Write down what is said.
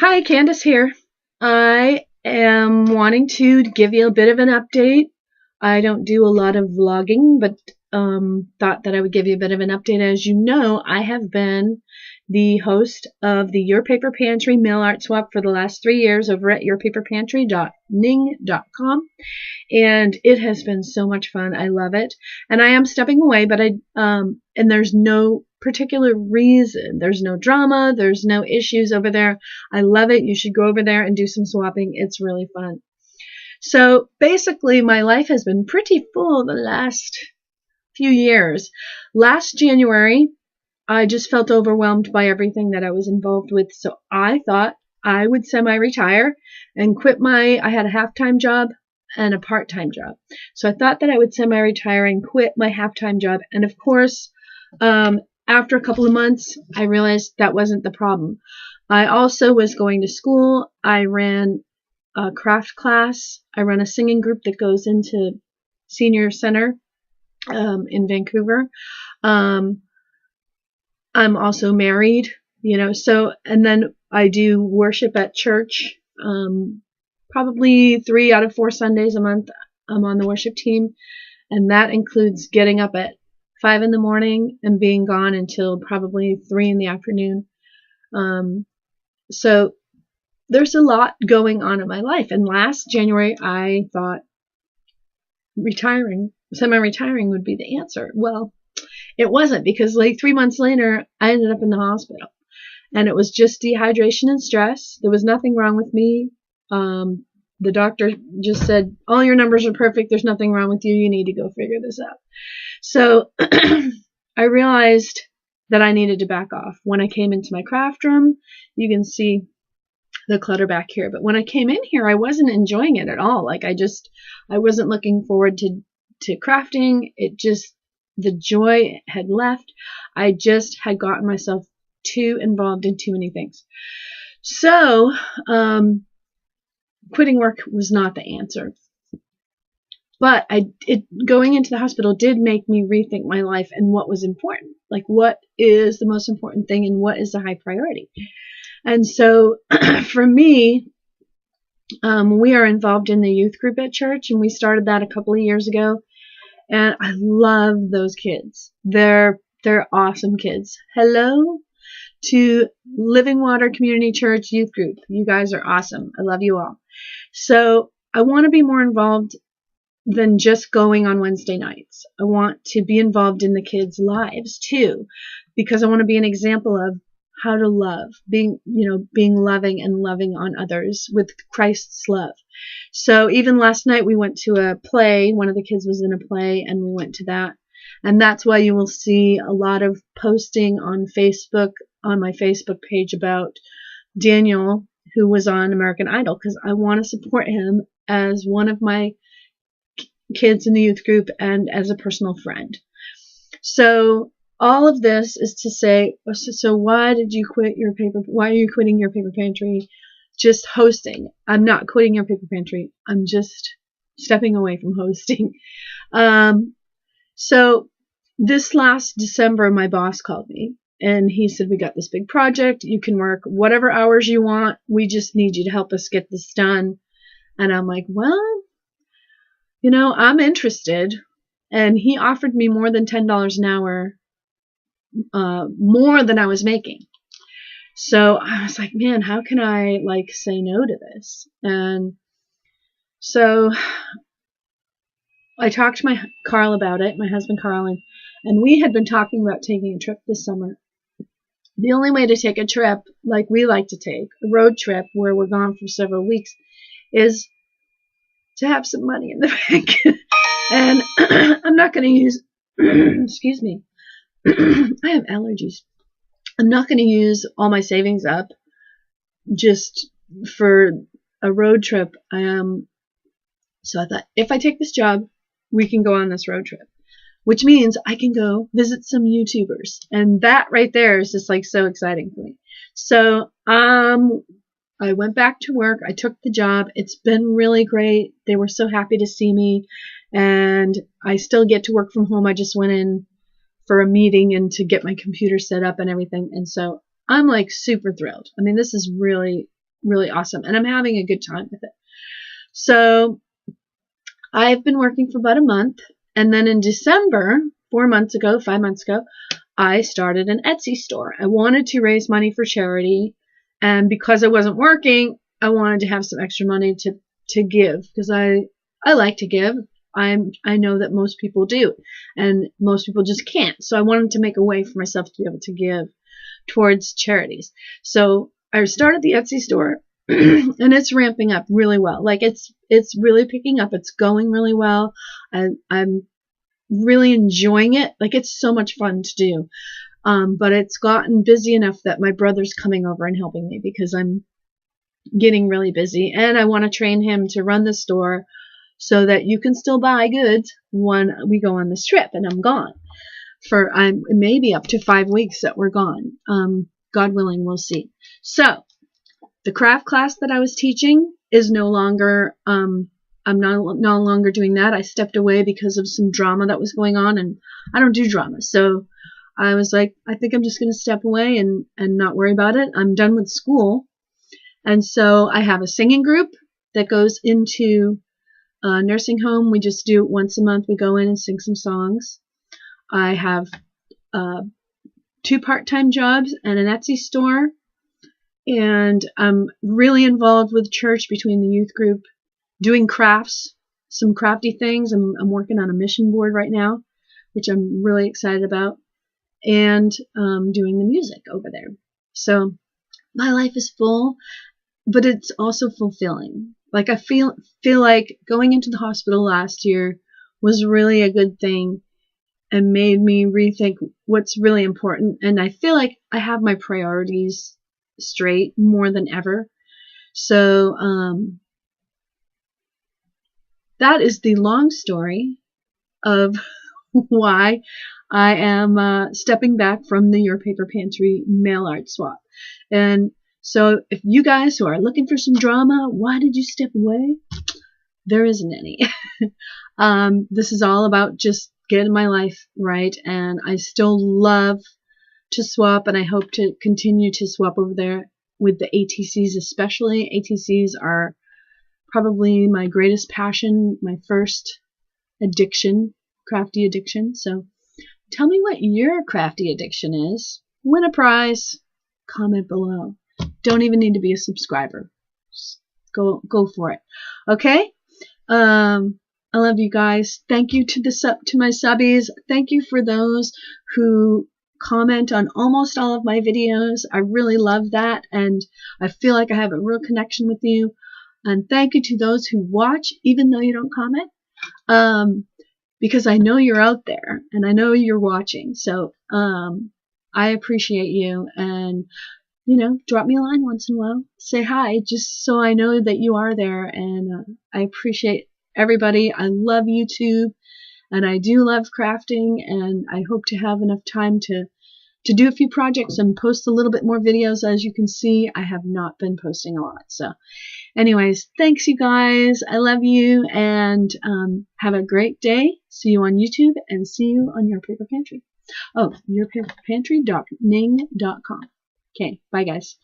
Hi, Candace here. I am wanting to give you a bit of an update. I don't do a lot of vlogging, but thought that I would give you a bit of an update. As you know, I have been the host of the Your Paper Pantry mail art swap for the last 3 years over at yourpaperpantry.ning.com, and it has been so much fun. I love it, and I am stepping away, but and there's no particular reason. There's no drama. There's no issues over there. I love it. You should go over there and do some swapping. It's really fun. So basically, my life has been pretty full the last few years. Last January, I just felt overwhelmed by everything that I was involved with. So I thought I would semi-retire and quit I had a half-time job and a part-time job. So I thought that I would semi-retire and quit my half-time job. And of course, after a couple of months, I realized that wasn't the problem. I also was going to school. I ran a craft class. I run a singing group that goes into senior center in Vancouver. I'm also married, and then I do worship at church. Probably 3 out of 4 Sundays a month, I'm on the worship team, and that includes getting up at 5 in the morning and being gone until probably 3 in the afternoon. So there's a lot going on in my life. And last January, I thought semi-retiring would be the answer. Well, it wasn't, because like 3 months later, I ended up in the hospital. And it was just dehydration and stress. There was nothing wrong with me. The doctor just said, all your numbers are perfect. There's nothing wrong with you. You need to go figure this out. So I realized that I needed to back off. When I came into my craft room, you can see the clutter back here. But when I came in here, I wasn't enjoying it at all. Like I wasn't looking forward to crafting. The joy had left. I just had gotten myself too involved in too many things. So, quitting work was not the answer. But going into the hospital did make me rethink my life and what was important. Like, what is the most important thing and what is the high priority? And so, for me, we are involved in the youth group at church, and we started that a couple of years ago. And I love those kids. They're awesome kids. Hello to Living Water Community Church Youth Group. You guys are awesome. I love you all. So I want to be more involved than just going on Wednesday nights. I want to be involved in the kids' lives too, because I want to be an example of how to love, being loving and loving on others with Christ's love. So even last night we went to a play. One of the kids was in a play, and we went to that. And that's why you will see a lot of posting on Facebook, on my Facebook page, about Daniel, who was on American Idol, because I want to support him as one of my kids in the youth group and as a personal friend. So all of this is to say, so why did you quit your paper? Why are you quitting Your Paper Pantry? Just hosting. I'm not quitting Your Paper Pantry. I'm just stepping away from hosting. So this last December, my boss called me, and he said, we got this big project. You can work whatever hours you want. We just need you to help us get this done. And I'm like, well, I'm interested. And he offered me more than $10 an hour, more than I was making. So I was like, man, how can I say no to this? And so I talked to my husband Carl, and we had been talking about taking a trip this summer. The only way to take a trip like we like to take, a road trip where we're gone for several weeks, is to have some money in the bank. And I'm not going to use, excuse me, I have allergies. I'm not going to use all my savings up just for a road trip. So I thought, if I take this job, we can go on this road trip, which means I can go visit some YouTubers. And that right there is just so exciting for me. So I went back to work. I took the job. It's been really great. They were so happy to see me, and I still get to work from home. I just went in for a meeting and to get my computer set up and everything. And so I'm super thrilled. I mean, this is really really awesome. And I'm having a good time with it. So I've been working for about a month. And then in December, 5 months ago, I started an Etsy store. I wanted to raise money for charity. And because I wasn't working, I wanted to have some extra money to give, because I like to give. I know that most people do, and most people just can't. So I wanted to make a way for myself to be able to give towards charities. So I started the Etsy store, and it's ramping up really well. Like it's really picking up. It's going really well. I'm really enjoying it. Like it's so much fun to do. But it's gotten busy enough that my brother's coming over and helping me, because I'm getting really busy, and I want to train him to run the store so that you can still buy goods when we go on this trip and I'm gone for maybe up to 5 weeks that we're gone. God willing, we'll see. So the craft class that I was teaching is no longer, I'm no longer doing that. I stepped away because of some drama that was going on, and I don't do drama. So I was like, I think I'm just going to step away and not worry about it. I'm done with school. And so I have a singing group that goes into a nursing home. We just do it once a month. We go in and sing some songs. I have 2 part-time jobs and an Etsy store. And I'm really involved with church, between the youth group, doing crafts, some crafty things. I'm working on a mission board right now, which I'm really excited about, and doing the music over there. So my life is full, but it's also fulfilling. Like I feel like going into the hospital last year was really a good thing and made me rethink what's really important. And I feel like I have my priorities straight more than ever. So that is the long story of why I am stepping back from the Your Paper Pantry mail art swap. And so if you guys who are looking for some drama, why did you step away? There isn't any. This is all about just getting my life right, and I still love to swap, and I hope to continue to swap over there with the ATCs especially. ATCs are probably my greatest passion, my first addiction, crafty addiction. So tell me what your crafty addiction is. Win a prize. Comment below. Don't even need to be a subscriber. Just go for it. Okay? I love you guys. Thank you to my subbies. Thank you for those who comment on almost all of my videos. I really love that, and I feel like I have a real connection with you. And thank you to those who watch, even though you don't comment, because I know you're out there and I know you're watching. So I appreciate you, and drop me a line once in a while. Say hi, just so I know that you are there. And I appreciate everybody. I love YouTube, and I do love crafting, and I hope to have enough time to do a few projects and post a little bit more videos. As you can see, I have not been posting a lot. So anyways, thanks you guys. I love you, and have a great day. See you on YouTube, and see you on Your Paper Pantry. Oh, yourpaperpantry.ning.com. Okay, bye guys.